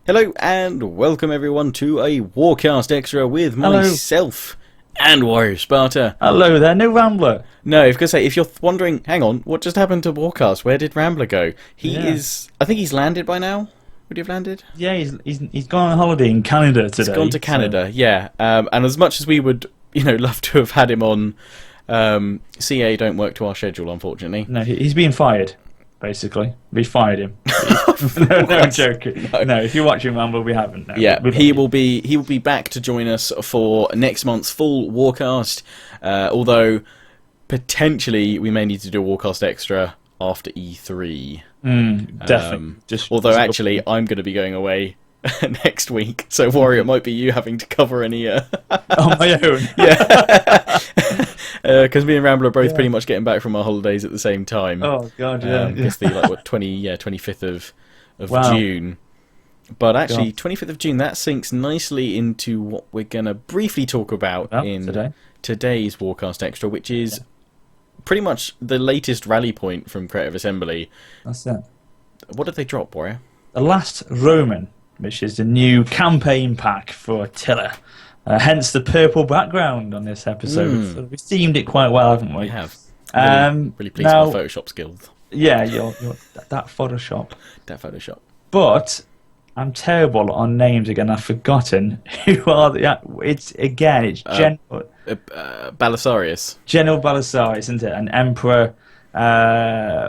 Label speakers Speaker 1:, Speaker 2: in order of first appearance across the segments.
Speaker 1: Hello and welcome everyone to a Warcast Extra with myself and Warrior Sparta.
Speaker 2: Hello there, no Rambler.
Speaker 1: No, I was going to say, if you're wondering, hang on, what just happened to Warcast? Where did Rambler go? I think he's landed by now. Would he have landed?
Speaker 2: Yeah, he's gone on holiday in Canada today.
Speaker 1: He's gone to Canada, yeah. And as much as we would, love to have had him on, CA don't work to our schedule, unfortunately.
Speaker 2: No, he's being fired. Basically, we fired him. No, I'm joking. No, if you're watching Rambler, we haven't. No,
Speaker 1: yeah, he will be back to join us for next month's full Warcast. Although potentially we may need to do a Warcast Extra after E3.
Speaker 2: Definitely.
Speaker 1: Although I'm going to be going away next week, so Warrior, it might be you having to cover any.
Speaker 2: On my own.
Speaker 1: Yeah. Because me and Rambler are both pretty much getting back from our holidays at the same time.
Speaker 2: Oh God, yeah.
Speaker 1: It's the 25th of June. But actually, 25th of June, that syncs nicely into what we're going to briefly talk about in today's Warcast Extra, which is pretty much the latest rally point from Creative Assembly.
Speaker 2: That's it.
Speaker 1: What did they drop, Warrior?
Speaker 2: The Last Roman, which is the new campaign pack for Attila. Hence the purple background on this episode. So we've themed it quite well, haven't we?
Speaker 1: We have. Really pleased with our Photoshop skills.
Speaker 2: Yeah, you're that Photoshop.
Speaker 1: That Photoshop.
Speaker 2: But I'm terrible on names again. I've forgotten who are the. It's General
Speaker 1: Belisarius.
Speaker 2: General Belisarius, isn't it? And Emperor.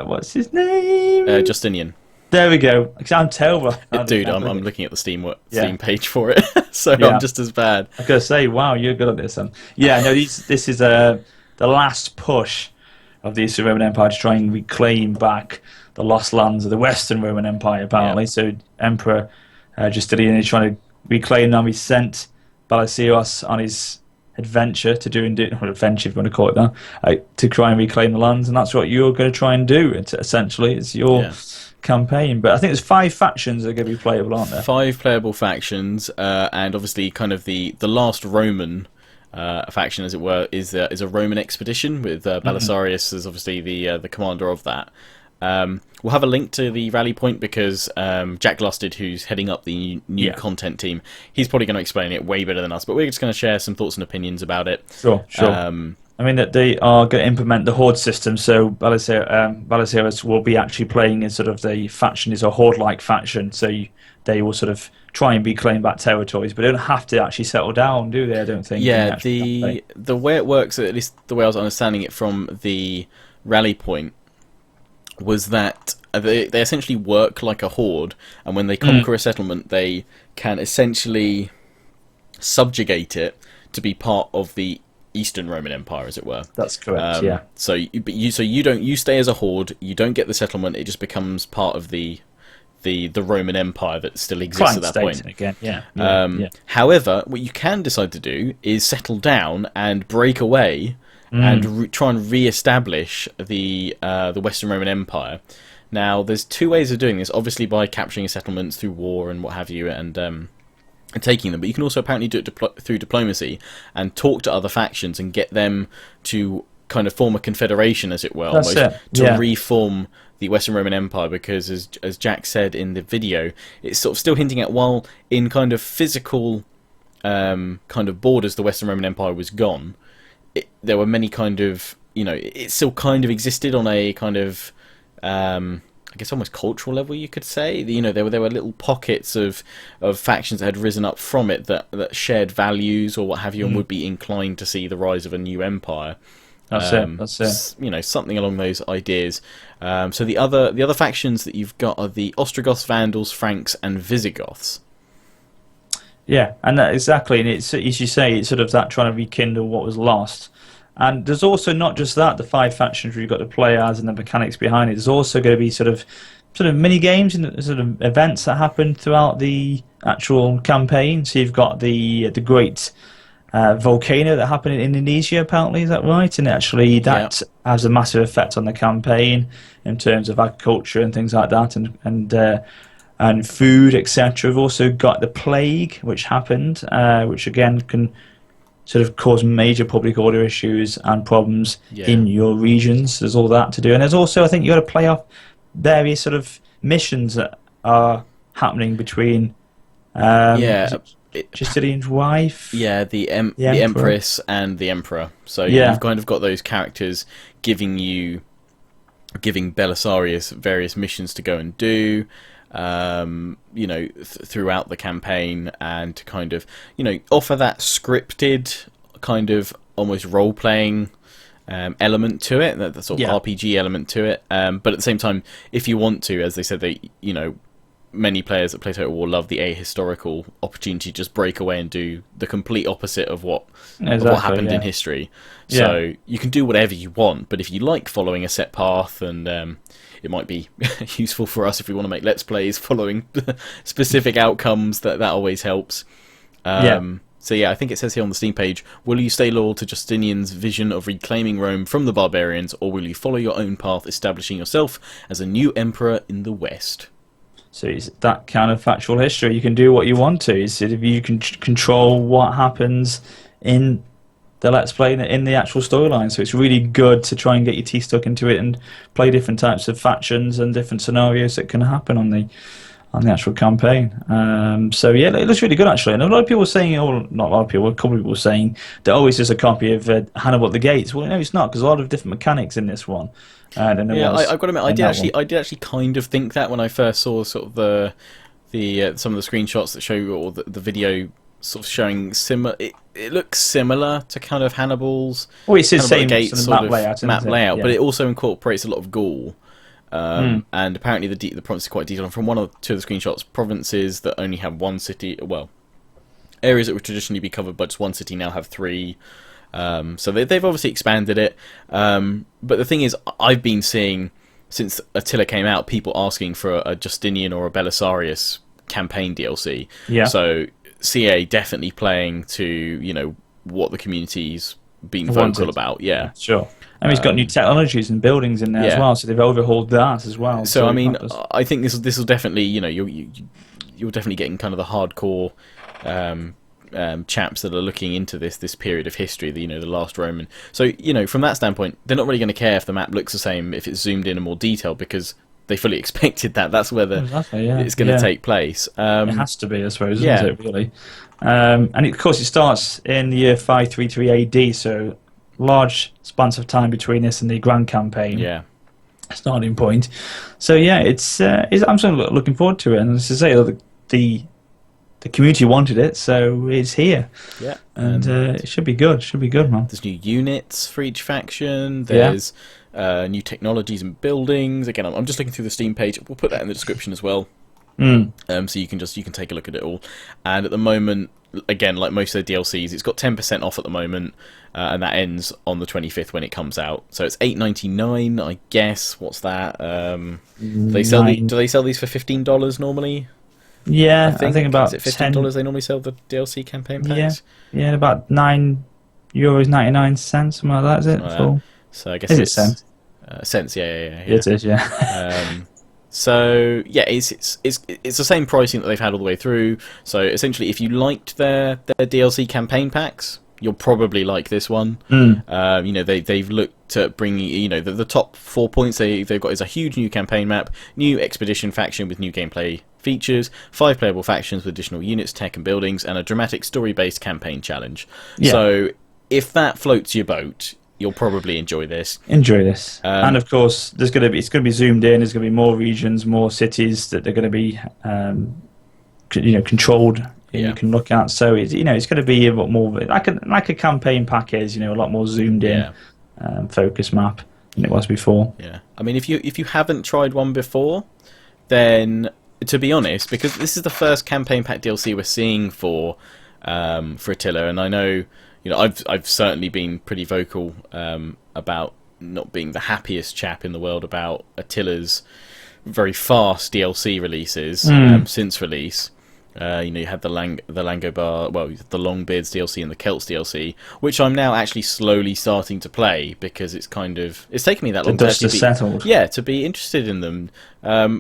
Speaker 2: What's his name?
Speaker 1: Justinian.
Speaker 2: There we go. I'm terrible.
Speaker 1: Dude, I'm looking at the Steam page for it, so I'm just as bad.
Speaker 2: I gotta say, wow, you're good at this one. Yeah, no, this is the last push of the Eastern Roman Empire to try and reclaim back the lost lands of the Western Roman Empire, apparently. Yeah. So Emperor Justinian is trying to reclaim them. He sent Belisarius on his adventure to adventure if you want to call it that, to try and reclaim the lands, and that's what you're going to try and do. Essentially, it's your campaign. But I think there's 5 factions that are going to be playable, aren't there? 5
Speaker 1: playable factions, and obviously kind of the last Roman faction, as it were, is a Roman expedition with Belisarius as obviously the commander of that. We'll have a link to the rally point because Jack Lusted, who's heading up the new content team, he's probably going to explain it way better than us, but we're just going to share some thoughts and opinions about it.
Speaker 2: Sure. I mean, that they are going to implement the horde system, so Belisarius will be actually playing in sort of the faction is a horde-like faction, so they will sort of try and reclaim back territories, but they don't have to actually settle down, do they? I don't think.
Speaker 1: Yeah, the way it works, at least the way I was understanding it from the rally point, was that they essentially work like a horde, and when they conquer a settlement, they can essentially subjugate it to be part of the Eastern Roman Empire, as it were.
Speaker 2: That's correct. Yeah.
Speaker 1: So you stay as a horde. You don't get the settlement. It just becomes part of the Roman Empire that still exists at that point.
Speaker 2: Again. Yeah.
Speaker 1: However, what you can decide to do is settle down and break away and try and re-establish the Western Roman Empire. Now, there's 2 ways of doing this. Obviously, by capturing settlements through war and what have you, and taking them, but you can also apparently do it through diplomacy and talk to other factions and get them to kind of form a confederation, as it were, to reform the Western Roman Empire, because as Jack said in the video, it's sort of still hinting at, while in kind of physical kind of borders the Western Roman Empire was gone, there were many kind of, it still kind of existed on a kind of I guess almost cultural level, you could say. There were little pockets of factions that had risen up from it that shared values or what have you, and would be inclined to see the rise of a new empire.
Speaker 2: That's it.
Speaker 1: Something along those ideas. So the other factions that you've got are the Ostrogoths, Vandals, Franks, and Visigoths.
Speaker 2: Yeah, and exactly. And it's, as you say, it's sort of that trying to rekindle what was lost. And there's also not just that, the 5 factions you've got to play as and the mechanics behind it. There's also going to be sort of mini games and sort of events that happen throughout the actual campaign. So you've got the great volcano that happened in Indonesia, apparently, is that right? And actually that has a massive effect on the campaign in terms of agriculture and things like that, and food, etc. We've also got the plague, which happened, which again can sort of cause major public order issues and problems in your regions. There's all that to do. And there's also, I think, you've got to play off various sort of missions that are happening between
Speaker 1: Yeah.
Speaker 2: Justinian's wife.
Speaker 1: Yeah, the
Speaker 2: Emperor.
Speaker 1: Empress and the Emperor. So you've kind of got those characters giving Belisarius various missions to go and do, throughout the campaign, and to kind of, offer that scripted kind of almost role-playing element to it, that sort of RPG element to it. But at the same time, if you want to, as they said, many players that play Total War love the ahistorical opportunity to just break away and do the complete opposite of what happened in history. So you can do whatever you want, but if you like following a set path, and it might be useful for us if we want to make Let's Plays following specific outcomes, that always helps. So I think it says here on the Steam page, will you stay loyal to Justinian's vision of reclaiming Rome from the barbarians, or will you follow your own path, establishing yourself as a new emperor in the West?
Speaker 2: So it's that kind of factual history. You can do what you want to. It's if you can control what happens in the Let's Play, in the actual storyline. So it's really good to try and get your teeth stuck into it and play different types of factions and different scenarios that can happen on the actual campaign. It looks really good actually. And a lot of people are saying, or not a lot of people, a couple of people are saying that it's just a copy of Hannibal at the Gates. Well, no, it's not, because a lot of different mechanics in this one.
Speaker 1: I've got to admit, I did actually kind of think that when I first saw sort of the some of the screenshots that show, or the video sort of showing similar. It looks similar to kind of Hannibal's.
Speaker 2: Well, it's the same
Speaker 1: sort of
Speaker 2: map
Speaker 1: layout, but it also incorporates a lot of Gaul. And apparently the province is quite detailed. From one or two of the screenshots, provinces that only have one city, areas that would traditionally be covered by just one city now have three. So they've obviously expanded it. But the thing is, I've been seeing, since Attila came out, people asking for a Justinian or a Belisarius campaign DLC. Yeah. So CA definitely playing to, what the community's been vocal about. Yeah.
Speaker 2: Sure. And he's got new technologies and buildings in there as well, so they've overhauled that as well.
Speaker 1: So I mean, I think this will definitely, you're definitely getting kind of the hardcore chaps that are looking into this period of history, the last Roman. So from that standpoint, they're not really going to care if the map looks the same, if it's zoomed in and more detailed, because they fully expected that. That's where it's going to take place.
Speaker 2: It has to be, I suppose, isn't it? Really. And of course, it starts in the year 533 AD, so large spans of time between this and the Grand Campaign. Yeah. Starting point. So it's I'm sort of looking forward to it, and as I say, the community wanted it, so it's here. Yeah. And it should be good. Should be good, man.
Speaker 1: There's new units for each faction. There's new technologies and buildings. Again, I'm just looking through the Steam page. We'll put that in the description as well. So you can take a look at it all. And at the moment, again, like most of the DLCs, it's got 10% off at the moment, and that ends on the 25th when it comes out. So it's $8.99, I guess. What's that? Do they sell these for $15 normally?
Speaker 2: Yeah, I think about
Speaker 1: is it $15 they normally sell the DLC campaign packs?
Speaker 2: Yeah, about €9.99, something like that, is it?
Speaker 1: So I guess
Speaker 2: it's
Speaker 1: cents. Cents, yeah.
Speaker 2: It is, yeah.
Speaker 1: So it's the same pricing that they've had all the way through. So essentially, if you liked their DLC campaign packs, you'll probably like this one. They've looked at bringing the top 4 points they've got is a huge new campaign map, new expedition faction with new gameplay features, 5 playable factions with additional units, tech and buildings, and a dramatic story-based campaign challenge. So if that floats your boat, you'll probably enjoy this.
Speaker 2: And of course, it's going to be zoomed in. There's going to be more regions, more cities that they're going to be, controlled. You can look at. So it's going to be a lot more like a campaign pack is. A lot more zoomed in, focus map than it was before.
Speaker 1: Yeah, I mean, if you haven't tried one before, then to be honest, because this is the first campaign pack DLC we're seeing for Attila, and I know. I've certainly been pretty vocal about not being the happiest chap in the world about Attila's very fast DLC releases since release. You had the Langobar, the Longbeards DLC and the Celts DLC, which I'm now actually slowly starting to play because it's taken me that long to be interested in them.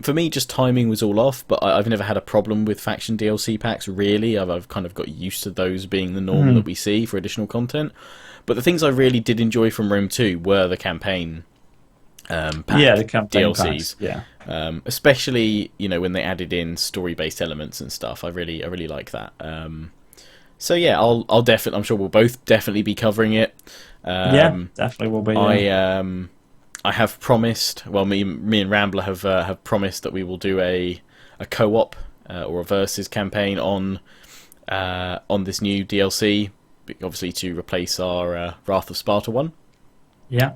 Speaker 1: For me, just timing was all off, but I've never had a problem with faction DLC packs, really. I've kind of got used to those being the norm that we see for additional content. But the things I really did enjoy from Rome 2 were the campaign pack
Speaker 2: the campaign
Speaker 1: DLCs.
Speaker 2: packs, yeah.
Speaker 1: Especially when they added in story-based elements and stuff. I really like that. So yeah, I'll definitely. I'm sure we'll both definitely be covering it.
Speaker 2: Definitely will be. Yeah.
Speaker 1: I have promised. Well, me and Rambler have promised that we will do a co-op or a versus campaign on this new DLC, obviously to replace our Wrath of Sparta one.
Speaker 2: Yeah.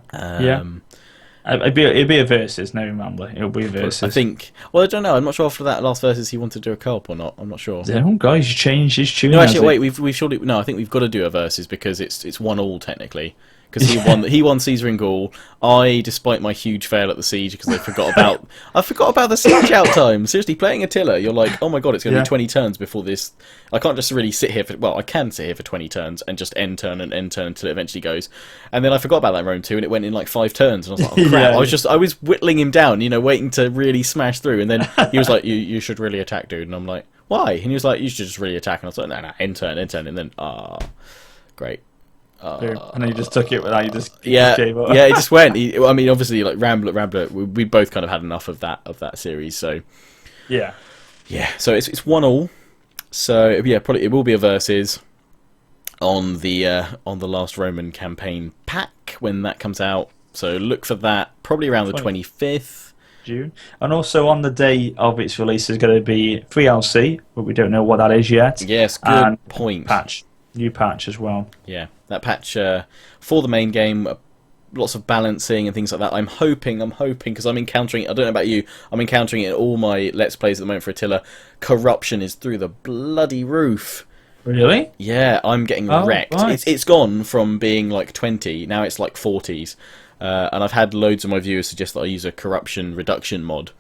Speaker 2: It'd be a versus, no Rambler. It'll be a versus.
Speaker 1: I think. Well, I don't know. I'm not sure after that last versus he wanted to do a co-op or not. I'm not sure.
Speaker 2: Oh, guys, you changed his tune.
Speaker 1: No, actually, wait. We've surely no. I think we've got to do a versus because it's 1-1 technically. Because he won Caesar in Gaul. I, despite my huge fail at the siege, because I forgot about the siege out time. Seriously, playing Attila, you're like, oh my god, it's going to be 20 turns before this. I can't just really sit here for. Well, I can sit here for 20 turns and just end turn until it eventually goes. And then I forgot about that in Rome 2, and it went in like 5 turns, and I was like, oh crap! I was whittling him down, waiting to really smash through, and then he was like, you should really attack, dude, and I'm like, why? And he was like, you should just really attack, and I was like, no, end turn, and then great.
Speaker 2: And then you just took it without you just
Speaker 1: gave up. Yeah, it just went. I mean, obviously, like Rambler, we both kind of had enough of that series. So
Speaker 2: yeah.
Speaker 1: So it's 1-1. So yeah, probably it will be a versus on the last Roman campaign pack when that comes out. So look for that probably around the 25th.
Speaker 2: June. And also on the day of its release is going to be free LC, but we don't know what that is yet.
Speaker 1: Yes, good point.
Speaker 2: New patch as well.
Speaker 1: Yeah, that patch for the main game, lots of balancing and things like that. I'm hoping, because I'm encountering, I don't know about you, I'm encountering it in all my Let's Plays at the moment for Attila. Corruption is through the bloody roof.
Speaker 2: Really?
Speaker 1: Yeah, I'm getting wrecked.
Speaker 2: Right.
Speaker 1: It's gone from being like 20, now it's like 40s. And I've had loads of my viewers suggest that I use a corruption reduction mod.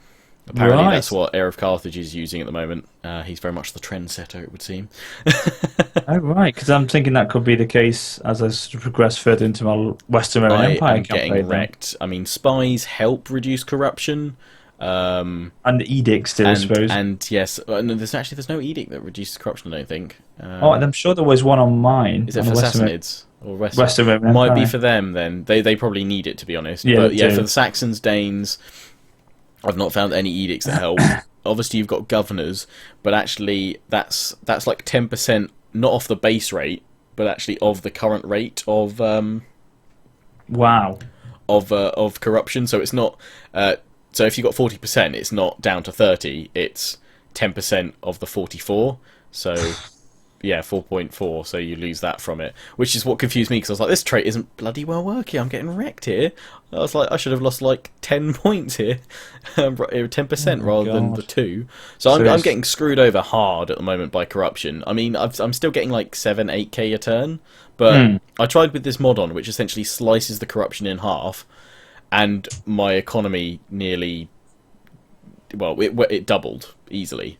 Speaker 1: Apparently that's what Heir of Carthage is using at the moment. He's very much the trendsetter, it would seem.
Speaker 2: Oh, right, because I'm thinking that could be the case as I progress further into my Western Roman Empire campaign.
Speaker 1: Getting wrecked. I mean, spies help reduce corruption.
Speaker 2: And the edicts do, I suppose.
Speaker 1: And yes, there's no edict that reduces corruption, I don't think.
Speaker 2: I'm sure there was one on mine.
Speaker 1: Is it for Sassanids? Or
Speaker 2: Western Roman Empire?
Speaker 1: Might be for them then. They probably need it, to be honest.
Speaker 2: Yeah,
Speaker 1: but yeah, for the Saxons, Danes, I've not found any edicts that help. Obviously, you've got governors, but actually, that's like 10%, not off the base rate, but actually of the current rate of of corruption. So it's not. So if you've got 40%, it's not down to 30. It's 10% of the 44. So yeah, 4.4. So you lose that from it, which is what confused me because I was like, this trait isn't bloody well working. I'm getting wrecked here. I was like, I should have lost like 10 points here, 10% rather than the 2. So I'm getting screwed over hard at the moment by corruption. I mean, I'm still getting like 7-8k a turn, but I tried with this mod on, which essentially slices the corruption in half, and my economy nearly, well, it doubled easily.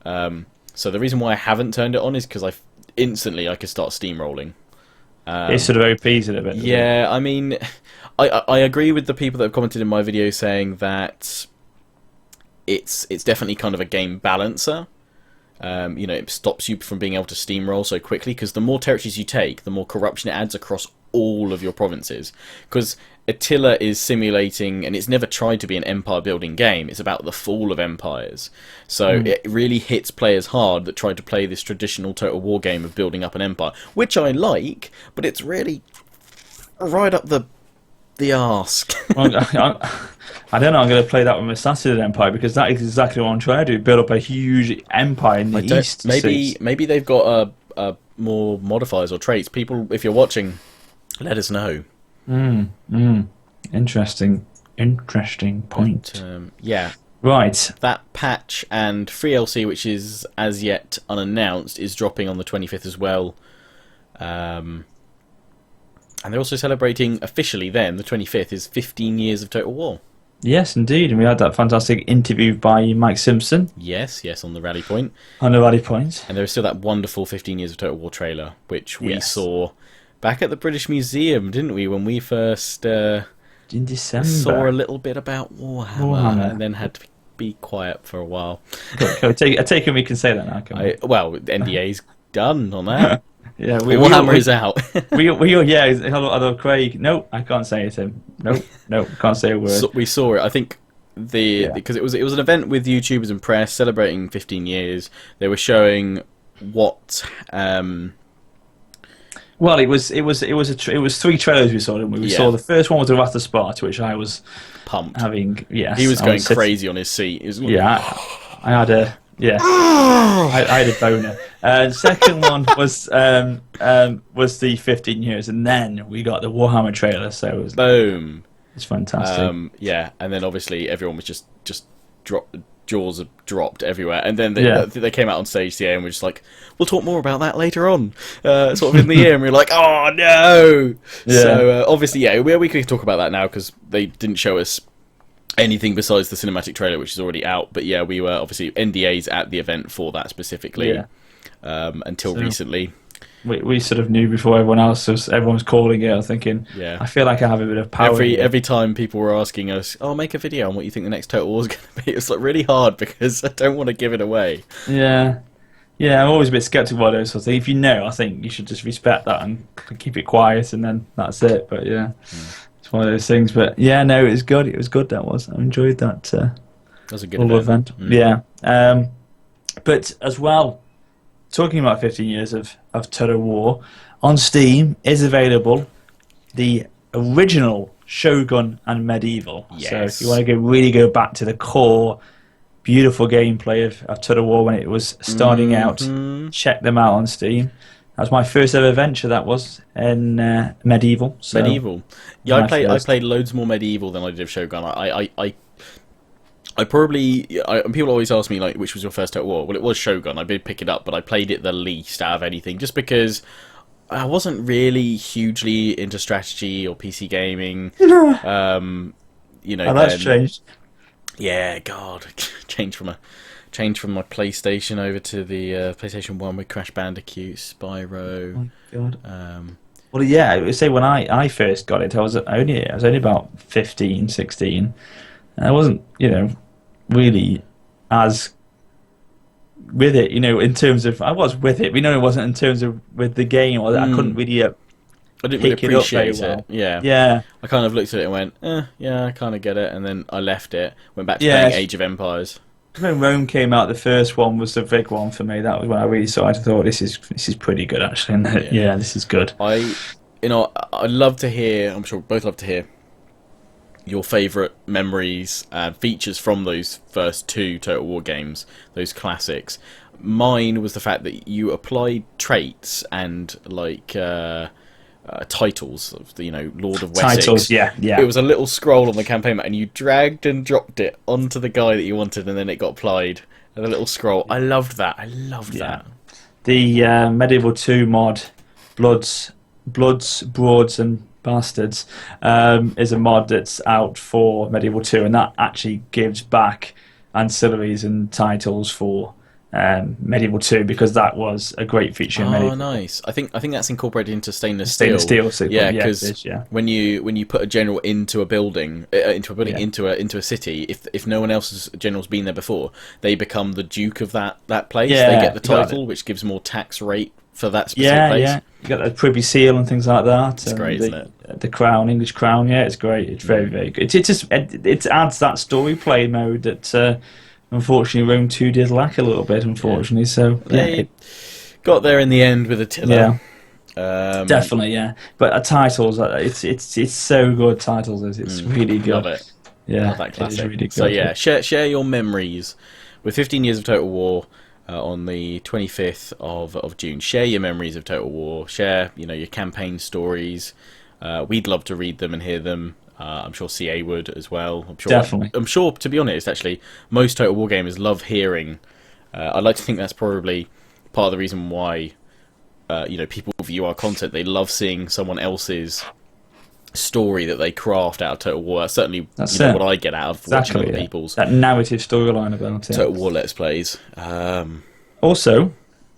Speaker 1: So the reason why I haven't turned it on is because I could start steamrolling.
Speaker 2: It's sort of OPs it a bit.
Speaker 1: Yeah, I mean, I agree with the people that have commented in my video saying that it's definitely kind of a game balancer. It stops you from being able to steamroll so quickly because the more territories you take, the more corruption it adds across all of your provinces. Because Attila is simulating, and it's never tried to be an empire building game, it's about the fall of empires. So it really hits players hard that try to play this traditional Total War game of building up an empire, which I like, but it's really right up the arse.
Speaker 2: Well, I don't know, I'm going to play that with my Sassanid Empire because that is exactly what I'm trying to do, build up a huge empire in the east.
Speaker 1: Maybe they've got more modifiers or traits. People, if you're watching, let us know. Interesting point.
Speaker 2: But,
Speaker 1: yeah.
Speaker 2: Right.
Speaker 1: That patch and free LC, which is as yet unannounced, is dropping on the 25th as well. And they're also celebrating officially then, the 25th is 15 years of Total War.
Speaker 2: Yes, indeed. And we had that fantastic interview by Mike Simpson.
Speaker 1: Yes, on the Rally Point.
Speaker 2: On the Rally Point.
Speaker 1: And there was still that wonderful 15 years of Total War trailer, which we saw back at the British Museum, didn't we, when we first
Speaker 2: in December
Speaker 1: saw a little bit about Warhammer. And then had to be quiet for a while.
Speaker 2: I take it we can say that now, can we?
Speaker 1: Well, NDA's done on that.
Speaker 2: Yeah,
Speaker 1: Warhammer is out.
Speaker 2: Hello, Craig. No, I can't say it. Him. No, can't say a word.
Speaker 1: So we saw it. I think because it was an event with YouTubers and press celebrating 15 years. They were showing what.
Speaker 2: Well, it was 3 trailers we saw. We saw the first one was the Wrath of Sparta, which I was
Speaker 1: pumped.
Speaker 2: He
Speaker 1: was going crazy on his seat.
Speaker 2: I had a I had a boner. Second one was the 15 years, and then we got the Warhammer trailer. So it was
Speaker 1: boom.
Speaker 2: It's fantastic.
Speaker 1: And then obviously everyone was just jaws have dropped everywhere, and then they came out on stage and we're just like, we'll talk more about that later on, sort of in the year, and we were like, oh no. So obviously we could talk about that now because they didn't show us anything besides the cinematic trailer, which is already out. But we were obviously NDAs at the event for that specifically until recently.
Speaker 2: We sort of knew before everyone else. Everyone was calling it. I was thinking, I feel like I have a bit of power.
Speaker 1: Every time people were asking us, make a video on what you think the next Total War is going to be. It's like really hard because I don't want to give it away.
Speaker 2: Yeah, I'm always a bit skeptical about those sort of things. If you know, I think you should just respect that and keep it quiet, and then that's it. But it's one of those things. But no, it was good. It was good. That was. I enjoyed that. That
Speaker 1: was a good event.
Speaker 2: But as well. Talking about 15 years of Total War, on Steam is available the original Shogun and Medieval.
Speaker 1: Yes.
Speaker 2: So if you want to really go back to the core, beautiful gameplay of Total War when it was starting out, check them out on Steam. That was my first ever venture. That was in Medieval. So
Speaker 1: Medieval. Yeah, I played loads more Medieval than I did of Shogun. I probably people always ask me like, which was your first Total War? Well, it was Shogun. I did pick it up, but I played it the least out of anything, just because I wasn't really hugely into strategy or PC gaming.
Speaker 2: That's changed.
Speaker 1: Yeah, God, changed from my PlayStation over to the PlayStation 1 with Crash Bandicoot, Spyro.
Speaker 2: Oh my God. Well, I would say when I first got it, I was only about 15, 16. I wasn't, really as with it, in terms of I was with it. It wasn't in terms of with the game, or I couldn't really.
Speaker 1: I didn't really appreciate it. Yeah. I kind of looked at it and went, I kind of get it, and then I left it. Went back to playing Age of Empires.
Speaker 2: When Rome came out, the first one was the big one for me. That was when I really saw it. I thought this is pretty good actually. And this is good.
Speaker 1: I'd love to hear. I'm sure we both love to hear your favourite memories and features from those first 2 Total War games, those classics. Mine was the fact that you applied traits and titles of the Lord of Wessex.
Speaker 2: Titles, yeah.
Speaker 1: It was a little scroll on the campaign map, and you dragged and dropped it onto the guy that you wanted, and then it got applied. And a little scroll. I loved that. That.
Speaker 2: The Medieval 2 mod, Bloods, Broads, and Bastards is a mod that's out for Medieval 2, and that actually gives back ancillaries and titles for Medieval 2, because that was a great feature in Medieval.
Speaker 1: Oh, nice. I think that's incorporated into stainless
Speaker 2: steel.
Speaker 1: Yeah, because when you put a general into a building, into a city, if no one else's general's been there before, they become the duke of that place. They get the title, which gives more tax rate for that specific place. Yeah.
Speaker 2: You got the Privy Seal and things like that.
Speaker 1: It's great, isn't it?
Speaker 2: The crown, English crown. Yeah, it's great. It's very, very good. It adds that story play mode that unfortunately Rome 2 did lack a little bit. Unfortunately, so
Speaker 1: they got there in the end with Attila.
Speaker 2: Yeah. Definitely, yeah. But titles, it's so good. Titles it's really good.
Speaker 1: Love it.
Speaker 2: Yeah,
Speaker 1: love that classic.
Speaker 2: Really good.
Speaker 1: So share your memories with 15 years of Total War. On the 25th of June. Share your memories of Total War. Share, your campaign stories. We'd love to read them and hear them. I'm sure CA would as well.
Speaker 2: Definitely.
Speaker 1: I'm sure, to be honest, actually, most Total War gamers love hearing. I'd like to think that's probably part of the reason why, people view our content. They love seeing someone else's story that they craft out of Total War. That's certainly what I get out of watching other people's
Speaker 2: that narrative storyline about it.
Speaker 1: Total War Let's Plays.
Speaker 2: Also,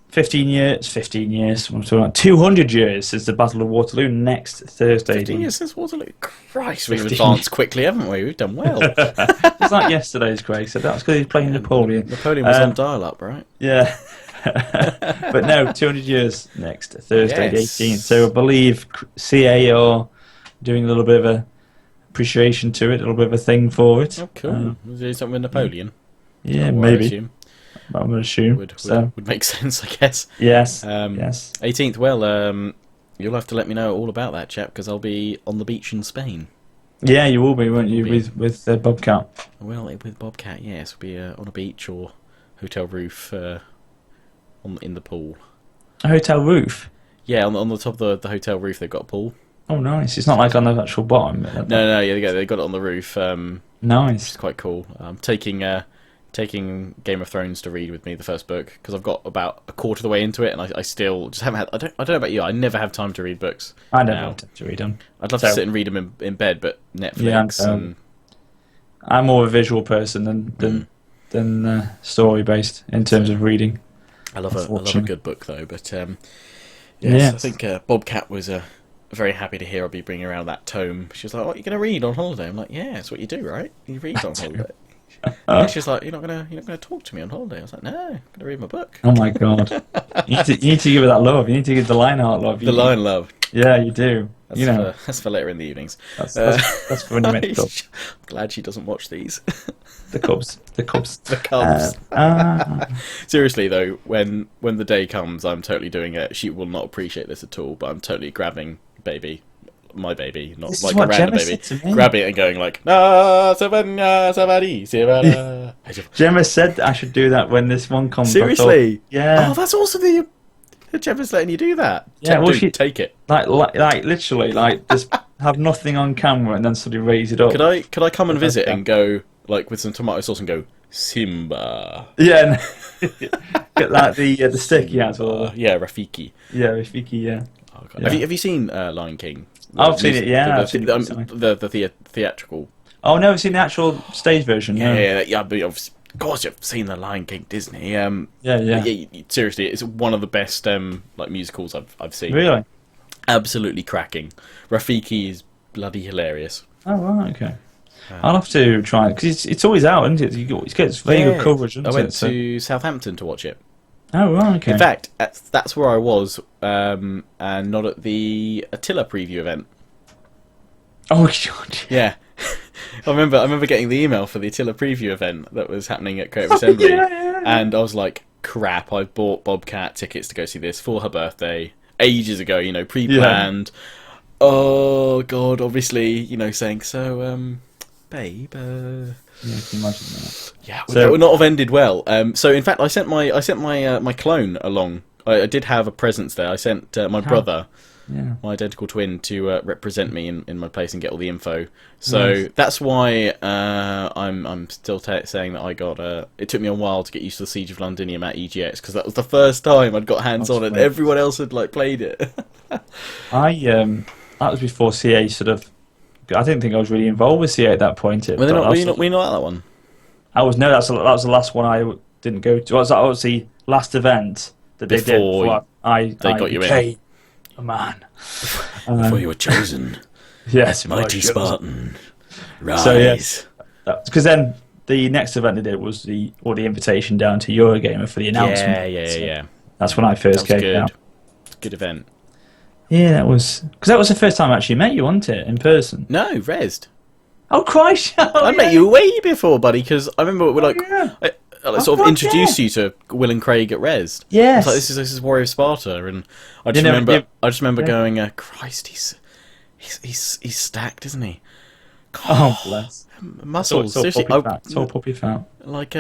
Speaker 2: 15 years. I'm talking about 200 years since the Battle of Waterloo. Next Thursday.
Speaker 1: 15 years since Waterloo. Christ, we've advanced quickly, haven't we? We've done well.
Speaker 2: It's like yesterday's Craig said. That was because he was playing Napoleon.
Speaker 1: Napoleon was on dial-up, right?
Speaker 2: Yeah. But no, 200 years next Thursday,
Speaker 1: Yes.
Speaker 2: the 18th. So I believe CA are doing a little bit of a appreciation to it, a little bit of a thing for it.
Speaker 1: Oh, cool. Was there something with Napoleon?
Speaker 2: Yeah,
Speaker 1: Or I
Speaker 2: maybe.
Speaker 1: assume.
Speaker 2: I'm going to assume.
Speaker 1: Would make sense, I guess.
Speaker 2: Yes.
Speaker 1: Yes. 18th. Well, you'll have to let me know all about that, chap, because I'll be on the beach in Spain.
Speaker 2: Yeah, you will be, won't you, with Bobcat?
Speaker 1: Well, with Bobcat, yes, we'll be on a beach or hotel roof in the pool.
Speaker 2: A hotel roof?
Speaker 1: Yeah, on the top of the hotel roof, they've got a pool.
Speaker 2: Oh, nice. It's not like on the actual bottom.
Speaker 1: No, yeah, they got it on the roof.
Speaker 2: Nice.
Speaker 1: Which is quite cool. I'm taking Game of Thrones to read with me, the first book, because I've got about a quarter of the way into it, and I still just haven't had. I don't know about you. I never have time to read books.
Speaker 2: I never have time to read them.
Speaker 1: I'd love to sit and read them in bed, but Netflix and.
Speaker 2: I'm more a visual person than story based in terms of reading.
Speaker 1: I love a good book though, but yes, I think Bobcat was very happy to hear I'll be bringing around that tome. She was like, "What are you going to read on holiday?" I'm like, "Yeah, that's what you do, right? You read on holiday." And she's like, "You're not gonna talk to me on holiday." I was like, "No, I'm gonna read my book."
Speaker 2: Oh my god! you need to give her that love. You need to give the Lionheart love.
Speaker 1: The lion love.
Speaker 2: Yeah, you do.
Speaker 1: That's for later in the evenings.
Speaker 2: That's for when you make up.
Speaker 1: I'm glad she doesn't watch these.
Speaker 2: The Cubs.
Speaker 1: The Cubs. Seriously though, when the day comes, I'm totally doing it. She will not appreciate this at all, but I'm totally grabbing my baby, not
Speaker 2: this
Speaker 1: like
Speaker 2: is what
Speaker 1: a random
Speaker 2: Gemma
Speaker 1: baby,
Speaker 2: said to me.
Speaker 1: grabbing it and going like, "Ah, Savannah, Savannah, Savannah."
Speaker 2: Gemma said that I should do that when this one comes.
Speaker 1: Seriously?
Speaker 2: Thought, yeah.
Speaker 1: Oh, that's awesome that Gemma's letting you do that.
Speaker 2: Yeah, well,
Speaker 1: take it.
Speaker 2: Like literally, just have nothing on camera and then suddenly raise it up.
Speaker 1: Could I come and visit and go like with some tomato sauce and go Simba?
Speaker 2: Yeah. Get like the stick he has.
Speaker 1: Yeah, Rafiki.
Speaker 2: Yeah, Rafiki. Yeah.
Speaker 1: Oh, God. Yeah. Have you seen Lion King?
Speaker 2: I've seen it. Yeah, I've seen
Speaker 1: the theatrical.
Speaker 2: Oh no, I've seen the actual stage version.
Speaker 1: Yeah. But of course, you've seen the Lion King Disney. Yeah. Seriously, it's one of the best like musicals I've seen.
Speaker 2: Really?
Speaker 1: Absolutely cracking. Rafiki is bloody hilarious.
Speaker 2: Oh right, okay. I'll have to try it because it's always out, isn't it? It gets very good coverage.
Speaker 1: I went to Southampton to watch it.
Speaker 2: Oh right, okay.
Speaker 1: In fact, that's where I was, and not at the Attila preview event.
Speaker 2: Oh God!
Speaker 1: Yeah, I remember getting the email for the Attila preview event that was happening at Creative Assembly, and I was like, "Crap! I bought Bobcat tickets to go see this for her birthday ages ago. Pre-planned." Yeah. Oh God! Obviously, saying so. Babe.
Speaker 2: Yeah, I can imagine that.
Speaker 1: Yeah, that would not have ended well. So in fact, I sent my clone along. I did have a presence there. I sent my brother, my identical twin, to represent me in my place and get all the info. So that's why I'm still saying that I got. It took me a while to get used to the Siege of Londinium at EGX because that was the first time I'd got hands on, and everyone else had played it.
Speaker 2: That was before CA sort of. I didn't think I was really involved with CA at that point.
Speaker 1: Were you not at that one?
Speaker 2: I was. No, that was the last one I didn't go to. That was the last event that they did. Before I got you in. A man.
Speaker 1: Before you were chosen.
Speaker 2: Yes,
Speaker 1: mighty Spartan. Rise.
Speaker 2: So yes, because then the next event they did was the invitation down to Eurogamer for the announcement.
Speaker 1: Yeah.
Speaker 2: That's when I first came down.
Speaker 1: Good event.
Speaker 2: Yeah, that was the first time I actually met you, wasn't it, in person?
Speaker 1: No, Rezzed.
Speaker 2: Oh Christ!
Speaker 1: I met you way before, buddy. Because I remember I sort of introduced you to Will and Craig at Rezzed.
Speaker 2: Yes.
Speaker 1: Like, this is Warrior of Sparta, and I just remember going, Christ, he's stacked, isn't he? God,
Speaker 2: oh bless.
Speaker 1: Muscles.
Speaker 2: Seriously, it's all puppy fat.
Speaker 1: Like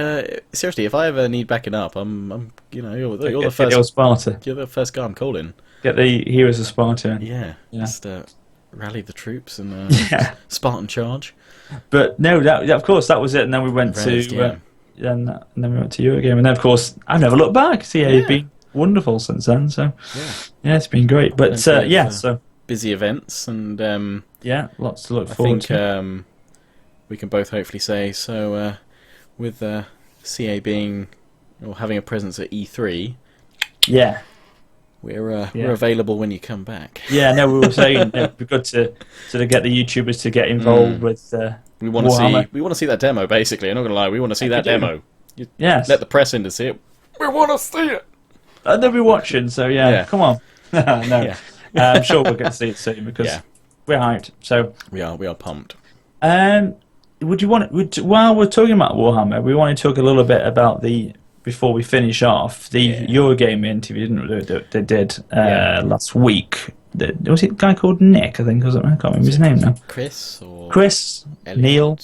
Speaker 1: seriously, if I ever need backing up, I'm you're the first.
Speaker 2: Get Sparta.
Speaker 1: You're the first guy I'm calling.
Speaker 2: Get the Heroes of Sparta.
Speaker 1: Yeah. Just rally the troops and Spartan charge.
Speaker 2: But no, that of course that was it, and then we went to and then we went to Eurogamer, and then of course I've never looked back. CA's been wonderful since then, so it's been great. But so
Speaker 1: busy events and
Speaker 2: lots to look forward to.
Speaker 1: I think we can both hopefully say so with CA being or having a presence at E3.
Speaker 2: Yeah.
Speaker 1: We're available when you come back.
Speaker 2: Yeah, no, we were saying it'd be good to sort of get the YouTubers to get involved with.
Speaker 1: We want to see that demo. Basically, I'm not gonna lie, we want to see that demo.
Speaker 2: Yes.
Speaker 1: Let the press in to see it. We want to see it.
Speaker 2: They'll be watching, so yeah. Come on. No.
Speaker 1: Yeah.
Speaker 2: I'm sure we'll get to see it soon because we're hyped. So
Speaker 1: we are pumped.
Speaker 2: Would you want? While we're talking about Warhammer, we want to talk a little bit about before we finish off the Eurogamer interview, didn't we? They did last week. Was it a guy called Nick? I think was it? I can't remember his name now.
Speaker 1: Chris,
Speaker 2: Neil,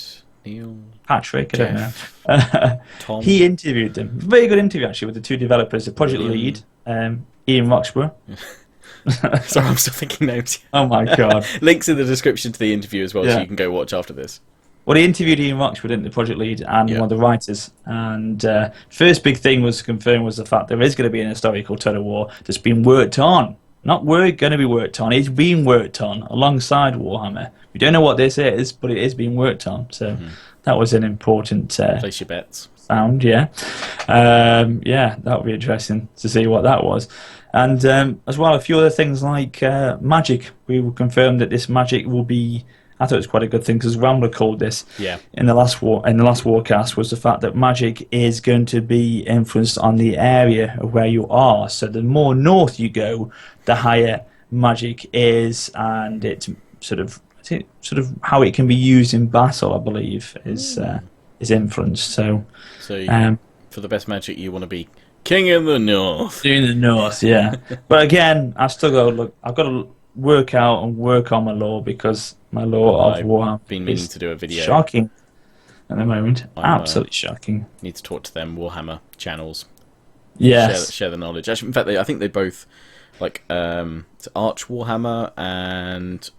Speaker 2: Patrick. I
Speaker 1: Jeff,
Speaker 2: don't know.
Speaker 1: Tom.
Speaker 2: He interviewed them. Very good interview actually with the two developers, the project lead, Ian Roxburgh.
Speaker 1: Sorry, I'm still thinking names.
Speaker 2: Oh my god!
Speaker 1: Links in the description to the interview as well, so you can go watch after this.
Speaker 2: Well, he interviewed Ian Roxburgh, didn't he, the project lead and one of the writers. And first big thing was confirmed was the fact there is going to be an historical tug of war that's been worked on. Not going to be worked on, it's being worked on alongside Warhammer. We don't know what this is, but it is being worked on. So that was an important
Speaker 1: place your bets.
Speaker 2: Sound, yeah. That would be interesting to see what that was. And as well, a few other things like magic. We will confirm that this magic will be. I thought it was quite a good thing because Rambler called this in the last Warcast was the fact that magic is going to be influenced on the area of where you are. So the more north you go, the higher magic is, and it's sort of how it can be used in battle. I believe is influenced. So
Speaker 1: for the best magic, you want to be king in the north.
Speaker 2: In the north, yeah. But again, I've still got to look. I've got to work out and work on my lore because my lore of Warhammer
Speaker 1: been meaning to do a video.
Speaker 2: Shocking at the moment. Absolutely shocking.
Speaker 1: Need to talk to them Warhammer channels.
Speaker 2: Yes.
Speaker 1: Share the knowledge. Actually, in fact, I think they both like Arch Warhammer and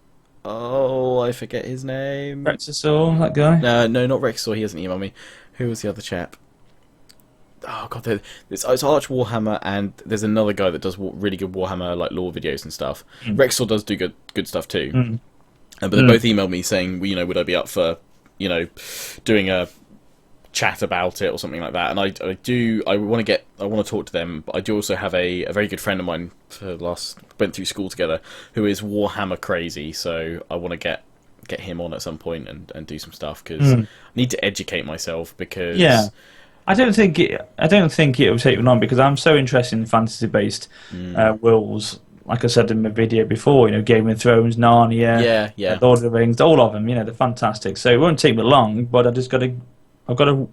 Speaker 1: I forget his name.
Speaker 2: Rexasaur, that guy.
Speaker 1: No, not Rexasaur. He hasn't emailed me. Who was the other chap? Oh god, it's Arch Warhammer, and there's another guy that does really good Warhammer like lore videos and stuff. Rexasaur does do good stuff too. But they both emailed me saying, would I be up for, doing a chat about it or something like that? And I want to talk to them. But I do also have a very good friend of mine went through school together who is Warhammer crazy. So I want to get him on at some point and do some stuff because I need to educate myself because
Speaker 2: I don't think it will take long because I'm so interested in fantasy-based worlds. Like I said in my video before, Game of Thrones, Narnia, Lord of the Rings, all of them. They're fantastic. So it won't take me long, but I've got to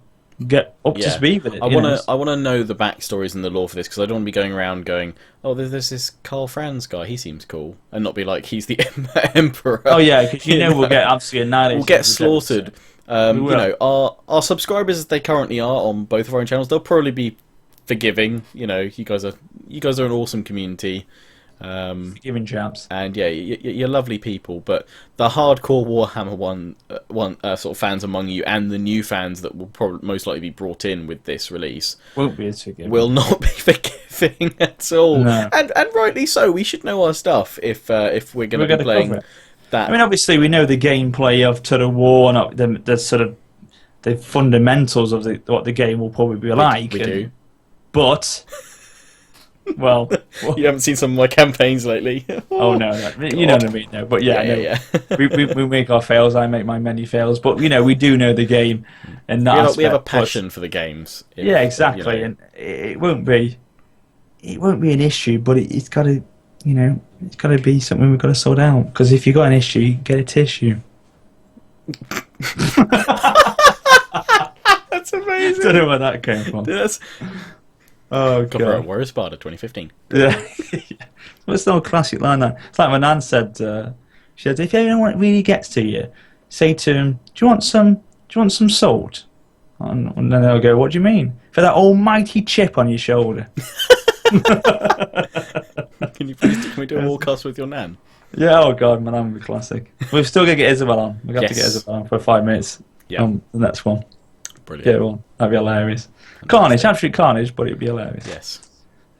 Speaker 2: get up to speed with it.
Speaker 1: I want to know the backstories and the lore for this because I don't want to be going around going, oh, there's this Karl Franz guy, he seems cool, and not be like he's the emperor.
Speaker 2: Oh yeah, because we'll get absolutely annihilated.
Speaker 1: We'll get slaughtered. Our subscribers as they currently are on both of our own channels, they'll probably be forgiving. You guys are an awesome community.
Speaker 2: Forgiving chaps.
Speaker 1: And you're lovely people, but the hardcore Warhammer sort of fans among you, and the new fans that will probably most likely be brought in with this release,
Speaker 2: won't be as forgiving.
Speaker 1: Will not be forgiving at all. No. And rightly so. We should know our stuff if we're going to be playing that.
Speaker 2: I mean, obviously we know the gameplay of Total War and the sort of the fundamentals of what the game will probably be like.
Speaker 1: We do,
Speaker 2: but. Well,
Speaker 1: you haven't seen some of my campaigns lately.
Speaker 2: Oh no, you know what I mean. No, but yeah. we make our fails. I make my many fails, but we do know the game, and that
Speaker 1: we have a passion for the games.
Speaker 2: Exactly, and it won't be an issue, but it's got to, it's got to be something we've got to sort out. Because if you've got an issue, you get a tissue.
Speaker 1: That's amazing.
Speaker 2: Don't know where that came from.
Speaker 1: Yes.
Speaker 2: Oh,
Speaker 1: God. Warrior Sparta 2015.
Speaker 2: Yeah. Well, it's not a classic line that. It's like when Nan said, she said, if anyone really gets to you, say to him, do you want some salt? And then they'll go, what do you mean? For that almighty chip on your shoulder.
Speaker 1: Can you do a Warcast with your Nan?
Speaker 2: Yeah, oh God, my Nan would be classic. We've still got to get Isabel on. We've got to get Isabel on for 5 minutes.
Speaker 1: Yeah.
Speaker 2: The next one.
Speaker 1: Brilliant.
Speaker 2: Get one. That'd be hilarious. Carnage, absolute carnage, but it'd be hilarious.
Speaker 1: Yes.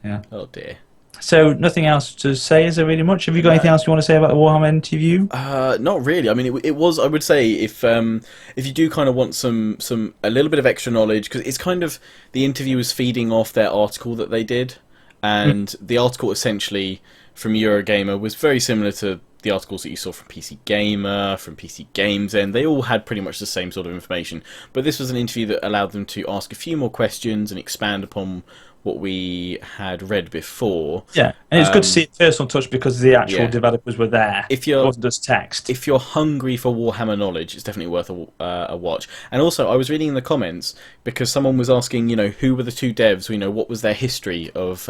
Speaker 2: Yeah.
Speaker 1: Oh dear.
Speaker 2: So nothing else to say, is there really much? Have you got anything else you want to say about the Warhammer interview?
Speaker 1: Not really. I mean, it was. I would say if you do kind of want a little bit of extra knowledge, because it's kind of the interview was feeding off their article that they did, and the article essentially from Eurogamer was very similar to the articles that you saw from PC Gamer, from PC Games, and they all had pretty much the same sort of information. But this was an interview that allowed them to ask a few more questions and expand upon what we had read before.
Speaker 2: Yeah, and it's good to see a personal touch because the actual developers were there.
Speaker 1: It wasn't just text. If you're hungry for Warhammer knowledge, it's definitely worth a watch. And also, I was reading in the comments because someone was asking, who were the two devs? What was their history of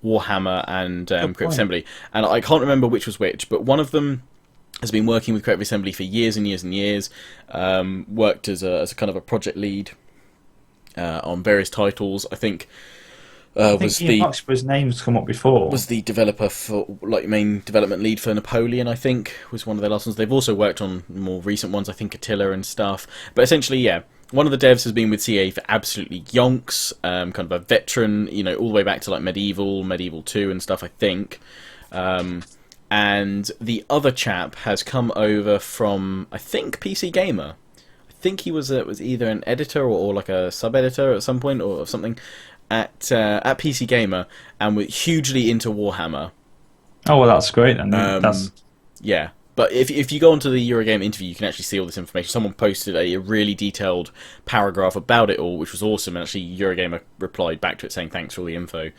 Speaker 1: Warhammer and Creative Assembly? And I can't remember which was which, but one of them has been working with Creative Assembly for years and years and years. Worked as a kind of a project lead on various titles. I think
Speaker 2: Ian Roxburgh's name's come up before.
Speaker 1: Was the developer for main development lead for Napoleon? I think was one of their last ones. They've also worked on more recent ones. I think Attila and stuff. But essentially, yeah, one of the devs has been with CA for absolutely yonks. Kind of a veteran, all the way back to like Medieval 2 and stuff. I think. And the other chap has come over from, I think, PC Gamer. I think he was either an editor or like a sub-editor at some point or something at PC Gamer, and we're hugely into Warhammer.
Speaker 2: Oh, well, that's great. And
Speaker 1: yeah. But if you go onto the Eurogamer interview, you can actually see all this information. Someone posted a really detailed paragraph about it all, which was awesome. And actually, Eurogamer replied back to it saying thanks for all the info,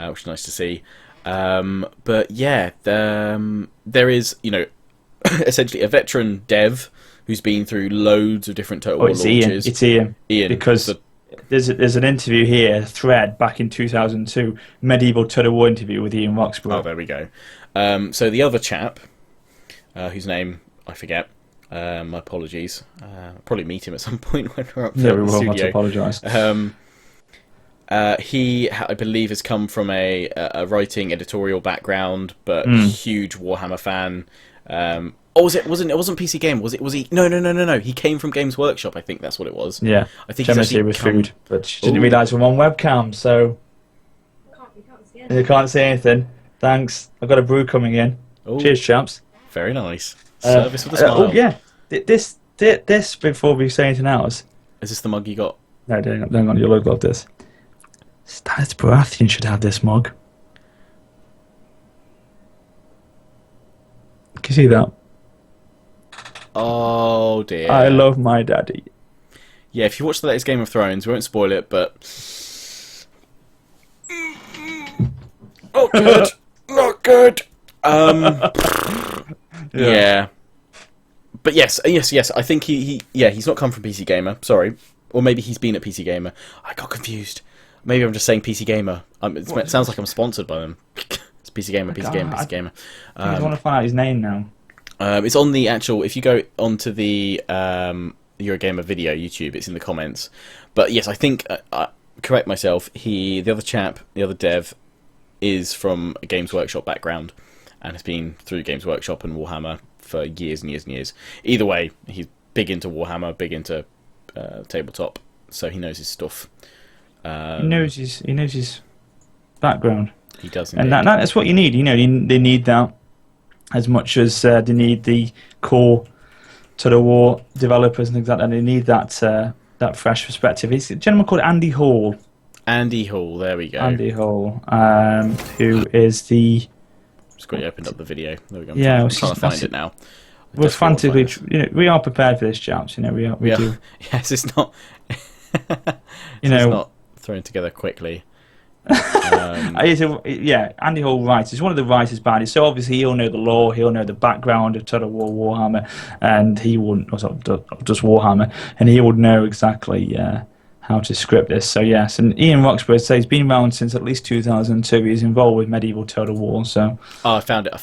Speaker 1: which is nice to see. But yeah, there is, essentially a veteran dev who's been through loads of different Total War launches.
Speaker 2: It's Ian. Because there's an interview here, a thread back in 2002, Medieval Total War interview with Ian Roxburgh.
Speaker 1: Oh, there we go. So the other chap, whose name I forget, my apologies. I'll probably meet him at some point when we're up there.
Speaker 2: Yeah, we will have to apologise.
Speaker 1: He, I believe, has come from a writing editorial background, but huge Warhammer fan. It wasn't PC Game, was he? No. He came from Games Workshop. I think that's what it was.
Speaker 2: Yeah,
Speaker 1: I think
Speaker 2: he's with food, but she didn't realise we're on webcam, so you can't see anything. Thanks. I've got a brew coming in.
Speaker 1: Ooh.
Speaker 2: Cheers, chaps.
Speaker 1: Very nice. Service with a smile.
Speaker 2: Yeah. This before we say anything else.
Speaker 1: Is this the mug you got?
Speaker 2: No, hang on. You'll love this. Stanis Baratheon should have this mug. Can you see that?
Speaker 1: Oh dear.
Speaker 2: I love my daddy.
Speaker 1: Yeah, if you watch the latest Game of Thrones, we won't spoil it, but... Oh, good. Not good. Yeah. But yes. I think he's not come from PC Gamer. Sorry, or maybe he's been at PC Gamer. I got confused. Maybe I'm just saying PC Gamer. It sounds like I'm sponsored by them. It's PC Gamer. PC Gamer.
Speaker 2: I want to find out his name now.
Speaker 1: It's on the actual. If you go onto the Eurogamer video YouTube, it's in the comments. But yes, I think correct myself. The other dev, is from a Games Workshop background and has been through Games Workshop and Warhammer for years and years and years. Either way, he's big into Warhammer, big into tabletop, so he knows his stuff.
Speaker 2: He knows his background.
Speaker 1: He does,
Speaker 2: and that's what you need. They need that as much as they need the core Total War developers and things like that. They need that fresh perspective. It's a gentleman called Andy Hall.
Speaker 1: Andy Hall, there we go.
Speaker 2: Andy Hall, who is the...
Speaker 1: Just got you opened up the video. There we go.
Speaker 2: Yeah,
Speaker 1: I'm trying to find it now.
Speaker 2: We're frantically... we are prepared for this, chaps. We do.
Speaker 1: Yes, it's not... it's not thrown together quickly.
Speaker 2: Andy Hall writes. He's one of the writers behind it, so obviously he'll know the lore, he'll know the background of Total War Warhammer, and he wouldn't, or just Warhammer, and he would know exactly how to script this. So yes, and Ian Roxburgh says he's been around since at least 2002. He's involved with Medieval Total War. So
Speaker 1: I found it.
Speaker 2: You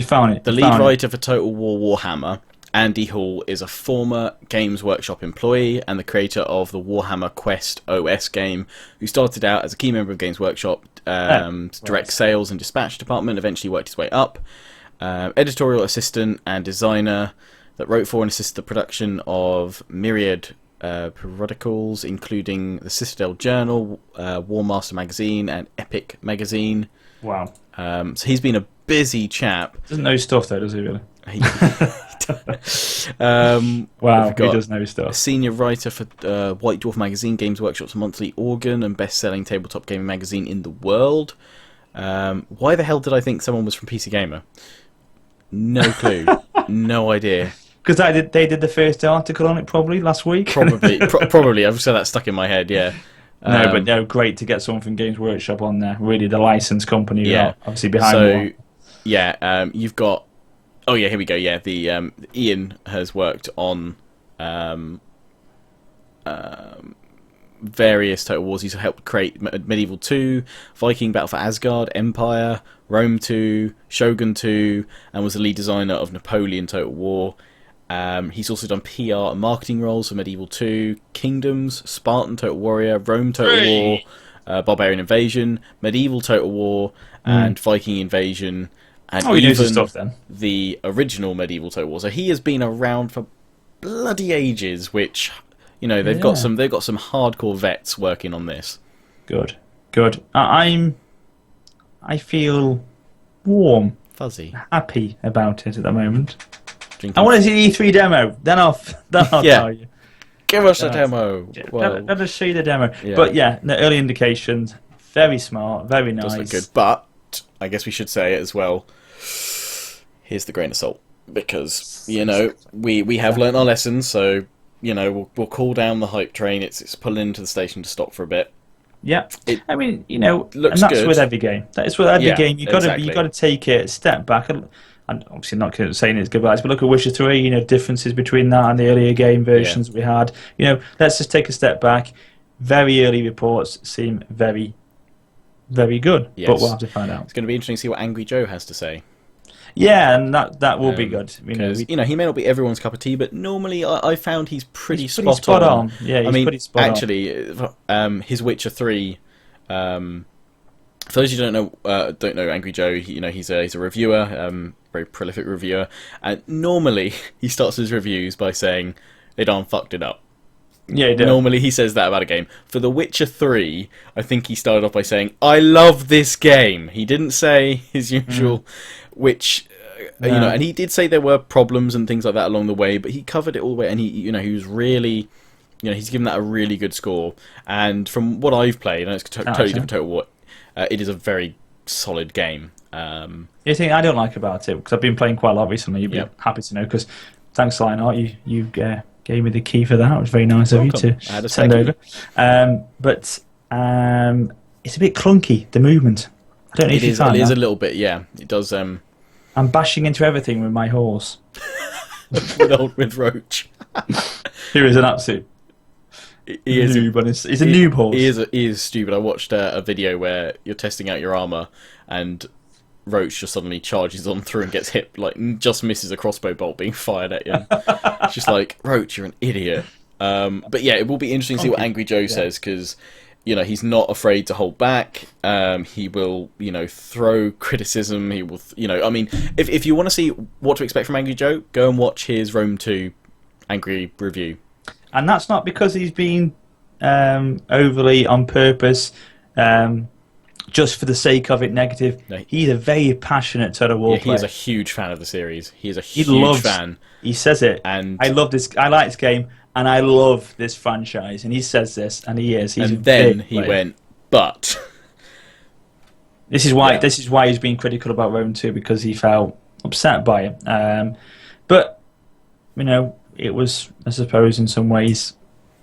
Speaker 2: found it.
Speaker 1: The lead writer for Total War Warhammer, Andy Hall, is a former Games Workshop employee and the creator of the Warhammer Quest OS game, who started out as a key member of Games Workshop, direct sales and dispatch department, eventually worked his way up. Editorial assistant and designer that wrote for and assisted the production of myriad periodicals, including the Citadel Journal, War Master Magazine, and Epic Magazine.
Speaker 2: Wow.
Speaker 1: So he's been a busy chap.
Speaker 2: Doesn't know his stuff though, does he really?
Speaker 1: Wow,
Speaker 2: he does know his stuff.
Speaker 1: A senior writer for White Dwarf Magazine, Games Workshop's monthly organ, and best-selling tabletop gaming magazine in the world. Why the hell did I think someone was from PC Gamer? No clue. No idea.
Speaker 2: Because they did the first article on it probably last week.
Speaker 1: Probably. I've said that stuck in my head. Yeah.
Speaker 2: No, but no, great to get someone from Games Workshop on there. Really, the licensed company, obviously behind.
Speaker 1: So, you've got. Oh yeah, here we go. Yeah, the Ian has worked on various Total Wars. He's helped create Medieval 2, Viking Battle for Asgard, Empire, Rome 2, Shogun 2, and was the lead designer of Napoleon Total War. He's also done PR and marketing roles for Medieval 2, Kingdoms, Spartan Total Warrior, Rome Total War, Barbarian Invasion, Medieval Total War, and Viking Invasion, and even
Speaker 2: stuff, then.
Speaker 1: The original Medieval Total War. So he has been around for bloody ages, which, you know, they've got some hardcore vets working on this.
Speaker 2: Good. I feel warm,
Speaker 1: fuzzy,
Speaker 2: happy about it at the moment.
Speaker 1: Drinking.
Speaker 2: I want to see the E3 demo. Then I'll tell you.
Speaker 1: Give us a demo.
Speaker 2: Let us see the demo. Yeah. But yeah, the early indications, very smart, very nice.
Speaker 1: Does look good. But I guess we should say it as well. Here's the grain of salt, because you know we have learnt our lessons. So you know we'll cool down the hype train. It's pulling into the station to stop for a bit.
Speaker 2: Yeah, I mean, you know,
Speaker 1: looks
Speaker 2: and that's
Speaker 1: good.
Speaker 2: with every game. That is with every game. You got
Speaker 1: exactly.
Speaker 2: to take it a step back, and obviously not saying it's goodbyes, but look at Witcher 3. You know, differences between that and the earlier game versions we had. You know, let's just take a step back. Very early reports seem very, very good, but we'll have to find out.
Speaker 1: It's going to be interesting to see what AngryJoe has to say.
Speaker 2: Yeah, and that will be good. You know,
Speaker 1: he may not be everyone's cup of tea, but normally I found he's pretty spot on.
Speaker 2: Yeah, he's pretty spot on.
Speaker 1: Actually, his Witcher 3. For those who don't know AngryJoe, he's a reviewer, very prolific reviewer, and normally he starts his reviews by saying they done fucked it up.
Speaker 2: Yeah, he did.
Speaker 1: Normally he says that about a game. For The Witcher 3, I think he started off by saying, I love this game. He didn't say his usual, which, and he did say there were problems and things like that along the way, but he covered it all the way, and he was really, he's given that a really good score. And from what I've played, and it's totally different Total War, it is a very solid game.
Speaker 2: The thing I don't like about it, because I've been playing quite a lot recently, you'd be happy to know, because thanks, Lionheart, you gave me the key for that. It was very nice of you to send over. But it's a bit clunky, the movement. I don't know if you found that.
Speaker 1: It is a little bit, yeah. It does.
Speaker 2: I'm bashing into everything with my horse.
Speaker 1: with Roach.
Speaker 2: Here is an absolute noob. He's a noob horse.
Speaker 1: He is stupid. I watched a video where you're testing out your armour and Roach just suddenly charges on through and gets hit, like just misses a crossbow bolt being fired at you. It's just like, Roach, you're an idiot. But yeah, it will be interesting to see what AngryJoe says, because he's not afraid to hold back. He will throw criticism. He will I mean, if you want to see what to expect from AngryJoe, go and watch his Rome 2 angry review.
Speaker 2: And that's not because he's been overly on purpose, just for the sake of it negative. No. He's a very passionate Total War player.
Speaker 1: He is a huge fan of the series. He is a huge fan.
Speaker 2: He says it.
Speaker 1: And
Speaker 2: I love this. I like this game, and I love this franchise. And he says this, and he is. He's
Speaker 1: and then he went, but
Speaker 2: this is why he's been critical about Rome 2, because he felt upset by it. But it was, I suppose, in some ways,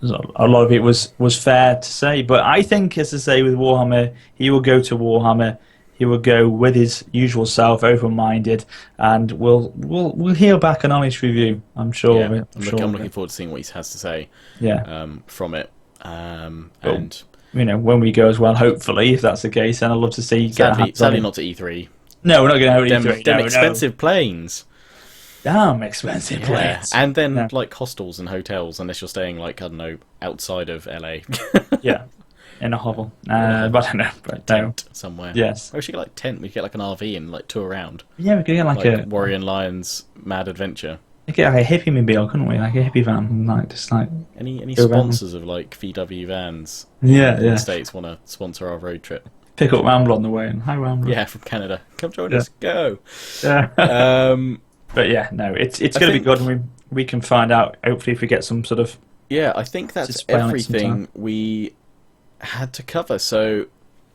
Speaker 2: a lot of it was fair to say. But I think, as I say, with Warhammer, he will go to Warhammer. He will go with his usual self, open-minded, and we'll hear back an honest review. I'm sure.
Speaker 1: Yeah, I'm looking forward to seeing what he has to say.
Speaker 2: Yeah.
Speaker 1: From it.
Speaker 2: And when we go as well, hopefully, if that's the case, then I'd love to see.
Speaker 1: Sadly, not to E3.
Speaker 2: No, we're not going to E3.
Speaker 1: Them expensive planes.
Speaker 2: Damn expensive planes.
Speaker 1: And then like hostels and hotels, unless you're staying like, I don't know, outside of LA.
Speaker 2: Yeah, in a hovel. But I don't know. But
Speaker 1: tent somewhere.
Speaker 2: Yes.
Speaker 1: Or we should get like tent. We could get like an RV and like tour around.
Speaker 2: Yeah, we could get like a
Speaker 1: Warrior and Lions Mad Adventure.
Speaker 2: We could get like a hippie mobile, couldn't we? Like a hippie van, and like just like.
Speaker 1: Any sponsors of like VW vans?
Speaker 2: In
Speaker 1: the States want to sponsor our road trip.
Speaker 2: Pick up Rambler on the way, and hi Rambler.
Speaker 1: Yeah, from Canada. Come join us. Go.
Speaker 2: Yeah. But yeah, no, it's going to be good, and we can find out, hopefully, if we get some sort of...
Speaker 1: Yeah, I think that's everything we had to cover. So,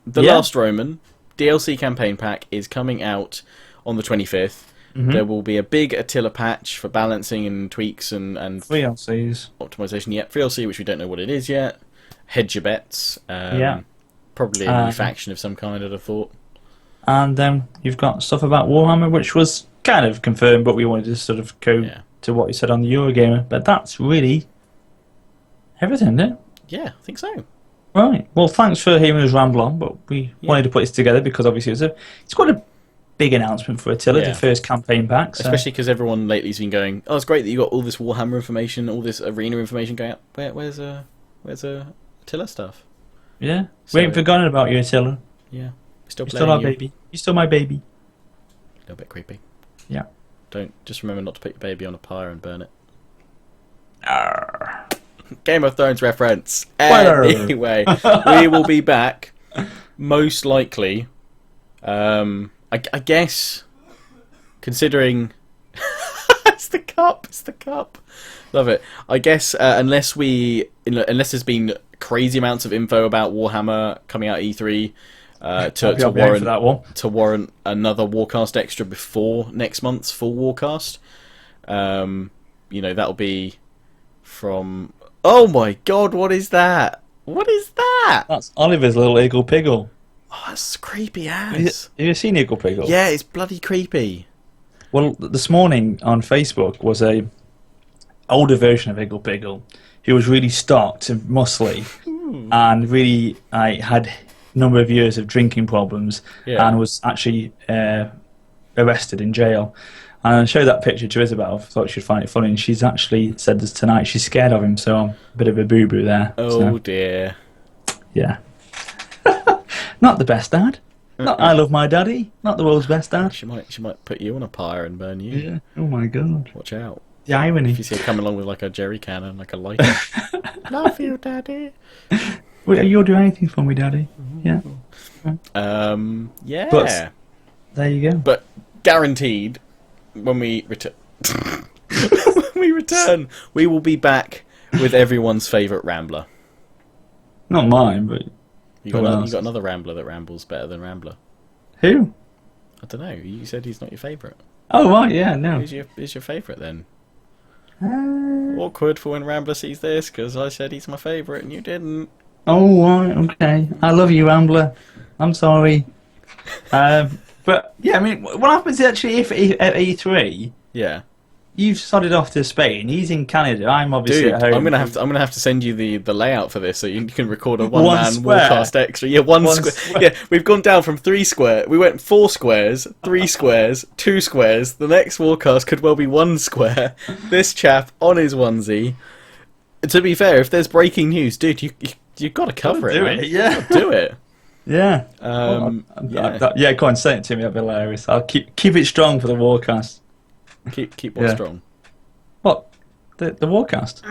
Speaker 1: The Last Roman DLC campaign pack is coming out on the 25th. Mm-hmm. There will be a big Attila patch for balancing and tweaks and
Speaker 2: VLCs.
Speaker 1: optimization. Yeah, VLC, which we don't know what it is yet. hedge your bets.
Speaker 2: Yeah.
Speaker 1: Probably a new faction of some kind, I'd have thought.
Speaker 2: And you've got stuff about Warhammer, which was kind of confirmed, but we wanted to sort of go to what you said on the Eurogamer. But that's really everything, isn't it?
Speaker 1: Yeah, I think so.
Speaker 2: Right. Well, thanks for hearing us ramble on, but we wanted to put this together because obviously it's quite a big announcement for Attila, the first campaign back. So.
Speaker 1: Especially because everyone lately has been going, oh, it's great that you got all this Warhammer information, all this arena information going up. Where's Attila stuff?
Speaker 2: Yeah. We ain't forgotten about you, Attila.
Speaker 1: Yeah.
Speaker 2: You're still our baby. You're still my baby.
Speaker 1: A little bit creepy.
Speaker 2: Yeah.
Speaker 1: Just remember not to put your baby on a pyre and burn it.
Speaker 2: Arr.
Speaker 1: Game of Thrones reference. Anyway, we will be back, most likely. I guess, considering it's the cup. Love it. I guess unless there's been crazy amounts of info about Warhammer coming out at E3 to warrant another Warcast extra before next month's full Warcast. That'll be from. Oh my God! What is that? What is that?
Speaker 2: That's Oliver's little Eagle Piggle.
Speaker 1: Oh, that's creepy as.
Speaker 2: Have you seen Eagle Piggle?
Speaker 1: Yeah, it's bloody creepy.
Speaker 2: Well, this morning on Facebook was a older version of Eagle Piggle who was really stocked and muscly and really had a number of years of drinking problems and was actually arrested in jail. And I showed that picture to Isabel. I thought she'd find it funny, and she's actually said this tonight. She's scared of him, so I'm a bit of a boo-boo there.
Speaker 1: Oh, dear.
Speaker 2: Yeah. Not the best dad. Not I love my daddy. Not the world's best dad.
Speaker 1: She might put you on a pyre and burn you.
Speaker 2: Yeah. Oh my God.
Speaker 1: Watch out.
Speaker 2: The irony.
Speaker 1: If you see her come along with like a jerry can and like a lighter. Love you, daddy.
Speaker 2: Well, you'll do anything for me, daddy. Yeah.
Speaker 1: Yeah.
Speaker 2: But there you go.
Speaker 1: But guaranteed, when we return, we will be back with everyone's favourite Rambler.
Speaker 2: Not mine, but
Speaker 1: you got another Rambler that rambles better than Rambler.
Speaker 2: Who?
Speaker 1: I don't know. You said he's not your favourite.
Speaker 2: Oh right, yeah, no.
Speaker 1: Who's your favourite then? Awkward for when Rambler sees this because I said he's my favourite and you didn't.
Speaker 2: Oh right, okay. I love you, Rambler. I'm sorry. But yeah, I mean, what happens actually if at E3?
Speaker 1: Yeah.
Speaker 2: You've sodded off to Spain. He's in Canada. I'm obviously at home.
Speaker 1: I'm gonna have to send you the layout for this so you can record a one-man Warcast extra. Yeah, one square. Yeah, we've gone down from 3 square. We went 4 squares, 3 squares, 2 squares. The next Warcast could well be 1 square. This chap on his onesie. To be fair, if there's breaking news, dude, you've got to cover it.
Speaker 2: Do it. Yeah.
Speaker 1: Do it.
Speaker 2: Yeah.
Speaker 1: Yeah.
Speaker 2: Go on, say it to me. That'd be hilarious. I'll keep it strong for the Warcast.
Speaker 1: Keep what strong?
Speaker 2: What? The Warcast?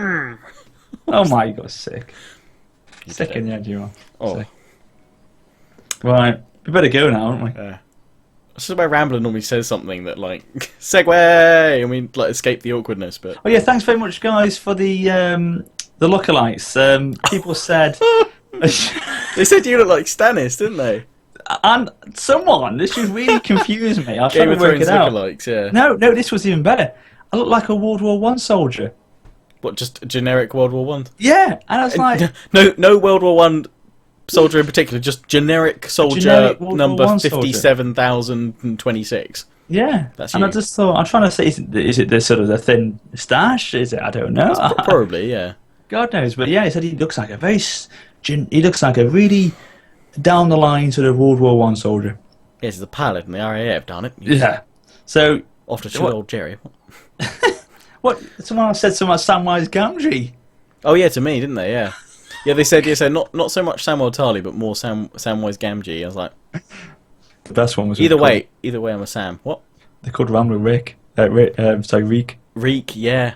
Speaker 2: Oh my, you got sick. Sick in the head you are.
Speaker 1: Oh.
Speaker 2: Sick. Right, we better go now, aren't we?
Speaker 1: This is where Rambler normally says something that like segue and we like escape the awkwardness, but
Speaker 2: oh yeah, thanks very much guys for the lookalikes. People said
Speaker 1: they said you look like Stannis, didn't they?
Speaker 2: And this was really confused me. I was trying to work it out.
Speaker 1: Lookalikes, yeah.
Speaker 2: No, this was even better. I look like a World War One soldier.
Speaker 1: What, just a generic World War One?
Speaker 2: Yeah, and I was like,
Speaker 1: no World War One soldier in particular, just generic soldier number 57,026.
Speaker 2: Yeah,
Speaker 1: that's
Speaker 2: and
Speaker 1: you.
Speaker 2: I just thought I'm trying to say, is it the sort of the thin moustache? Is it? I don't know.
Speaker 1: Probably, yeah.
Speaker 2: God knows, but yeah, he said he looks like a really down the line sort of World War One soldier.
Speaker 1: Yes, he's a pilot in the RAF, darn it.
Speaker 2: Yeah. So
Speaker 1: after shoot old Jerry.
Speaker 2: What? Someone else said something about Samwise Gamgee.
Speaker 1: Oh yeah, to me, didn't they? Yeah. Yeah, they said not so much Samuel Tarly, but more Samwise Gamgee. I was like,
Speaker 2: the best one was
Speaker 1: either way, I'm a Sam. What?
Speaker 2: They called Rambler Rick. Reek.
Speaker 1: Reek, yeah.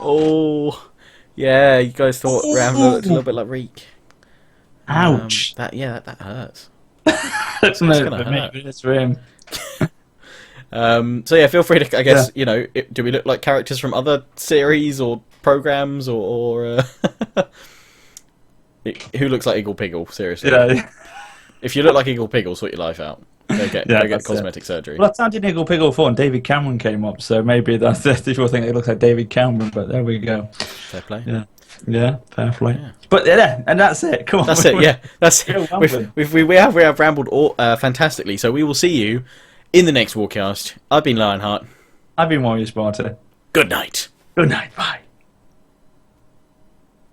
Speaker 1: Oh, yeah. You guys thought Rambler looked a little bit like Reek.
Speaker 2: Ouch.
Speaker 1: That hurts.
Speaker 2: That's gonna hurt. It's for him.
Speaker 1: So yeah, feel free to. I guess do we look like characters from other series or programs or who looks like Eagle Piggle? Seriously.
Speaker 2: Yeah.
Speaker 1: If you look like Eagle Piggle, sort your life out. Go get cosmetic surgery.
Speaker 2: Well, I sounded Eagle Piggle before, and David Cameron came up, so maybe that's people think it looks like David Cameron. But there we go.
Speaker 1: Fair play.
Speaker 2: Yeah. Yeah, fair play. Yeah. But yeah, and that's it. Come on.
Speaker 1: That's it. Yeah, that's it. We have rambled fantastically. So we will see you in the next Warcast. I've been Lionheart.
Speaker 2: I've been Warrior Sparta.
Speaker 1: Good night.
Speaker 2: Good night. Bye.